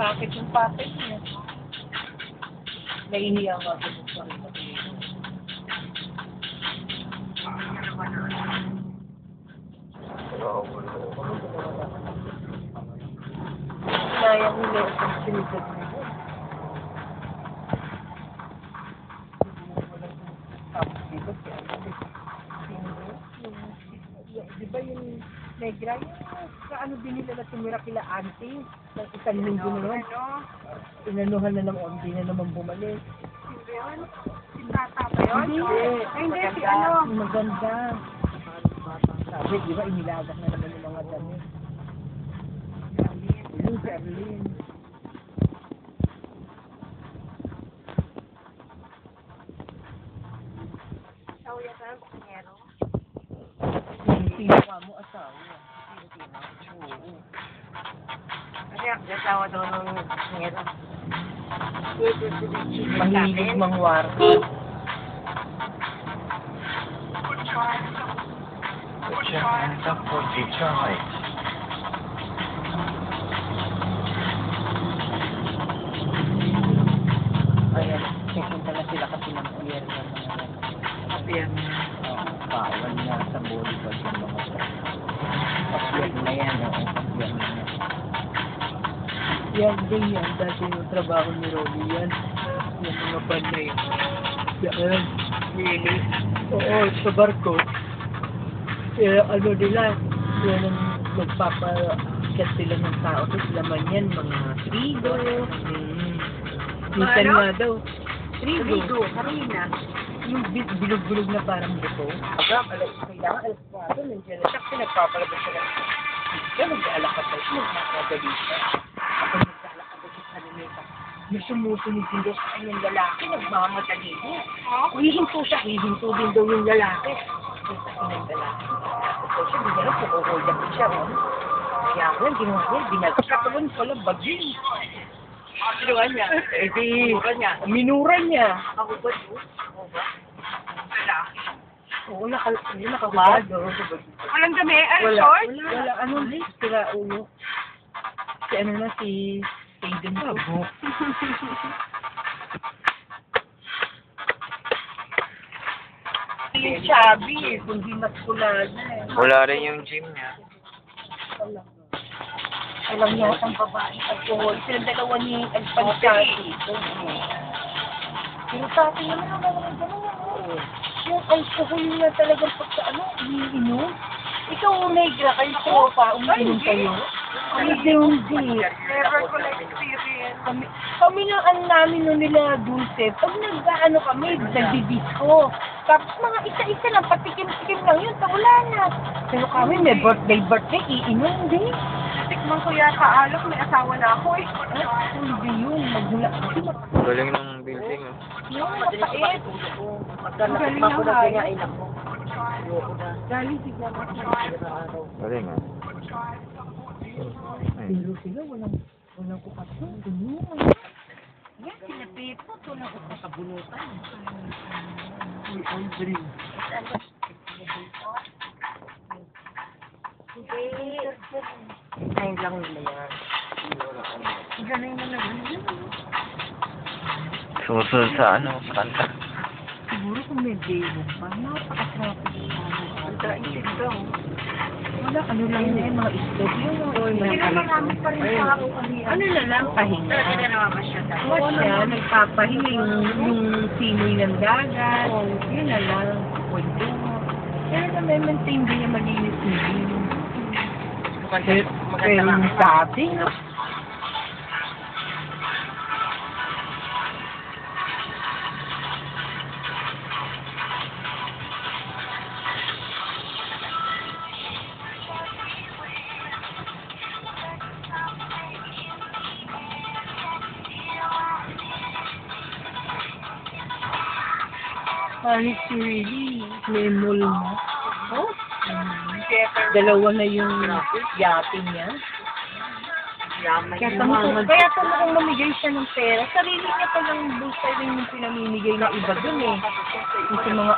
sakit yung papel niya. Nahihiya nga ako sa sayang nila ang sinigod niya. Tapos dito di ba yung negra yung sa ano din nila na tumira kila auntie ng isang linggo na naman inanuhan na ng hindi na naman bumalik. Hindi yun? Si Tata ba yun? Hindi, si ano? Maganda. Sabi, di ba inilagak na naman yung mga dami. Yung si Arlene. Sauya ka ng kunyero? Sino ka mo asawa? Oo. Kasi ang asawa daw ng kunyero. Mahilig mangwar. Put your hands up for Detroit. Ayan, pupunta na sila kasi ng pier na mga pier. Bawal na sa volleyball yung mga papier na yan, papier na yan. Yan din yan, dati yung trabaho ni Rolly yan. Yung mga band na yun. Yan, really. Oo, sa barko. Ano nila, yan ang magpapakat sila ng tao. Tapos laman yan, mga trigo. Minsan nga daw. Trigo. Harina. Yung bilog-bilog na parang buto. Kailangan alas 4, nandiyan na siya. Kasi nagpapalabas siya. Kaya nag-aalakad tayo. Nagkakadali siya. Ako nag-aalakad tayo sa kanilita. May sumusunod din daw sa kanyang lalaki. Nagmamadali niya. Hihinto siya. Hihinto din daw yung lalaki. Sa kanyang lalaki. So siya, hindi na pukuhold up siya. Kaya ako lang, ginawa niya. Binagkatawan pala baging. Sinuha niya? Eh di, minura niya. Ako ba doon? Oo ba? Lalaki. Oo, nakakabad. Walang dami? Wala, Short? wala, ano, sira ulo. Si ano na, si Aiden ko. Yung chubby eh, kundi maskulada eh. Wala rin yung gym niya. Alam niya ang babae, alcohol. Silang dalawa ni Alpansati. Pero sa akin naman ang mga gano'n. Yung alcohol na talagang pagka ano, umiinom. Ikaw negra kayo tropa, umiinom kayo. Hindi. Never ko na-experience. Kami na ano namin nung nila dulce. Pag nag-ano kami, nagdi-disco. Tapos mga isa-isa lang, patikim-tikim lang yun, wala na. Pero kami, may birthday, iinom din. Tikman ko yata alok, may asawa na ako eh. Hindi yun, magmula. Galing ng building, oh. Yung mapait. Galing ng hayop. Galing sigla ko. Galing, ah. Pero sila, walang kukatso. Yan, sila Pepo, walang kukakabunutan. Ang dream. Ayun lang nila yan. Galing na naman yun. Susunod sa ano, kanta. Siguro kung may demo pa, napaka-traffic. Ang traisip daw. Wala, ano lang yun, mga istot yun. Sila marami pa rin tao kami. Ano na lang, pahinga. Sila naman masyadong. Oo siya, nagpapahinga yung simoy ng dagat. Yun na lang, kwento. Pero na-maintain din yung malinis din. Pero yung sa atin, kahit si really, may mall na. Oh? Dalawa na yung yate niya. Kaya talagang mamigay siya ng pera. Sarili niya palang bulsa rin yung pinamimigay na iba dun eh. Yung sa mga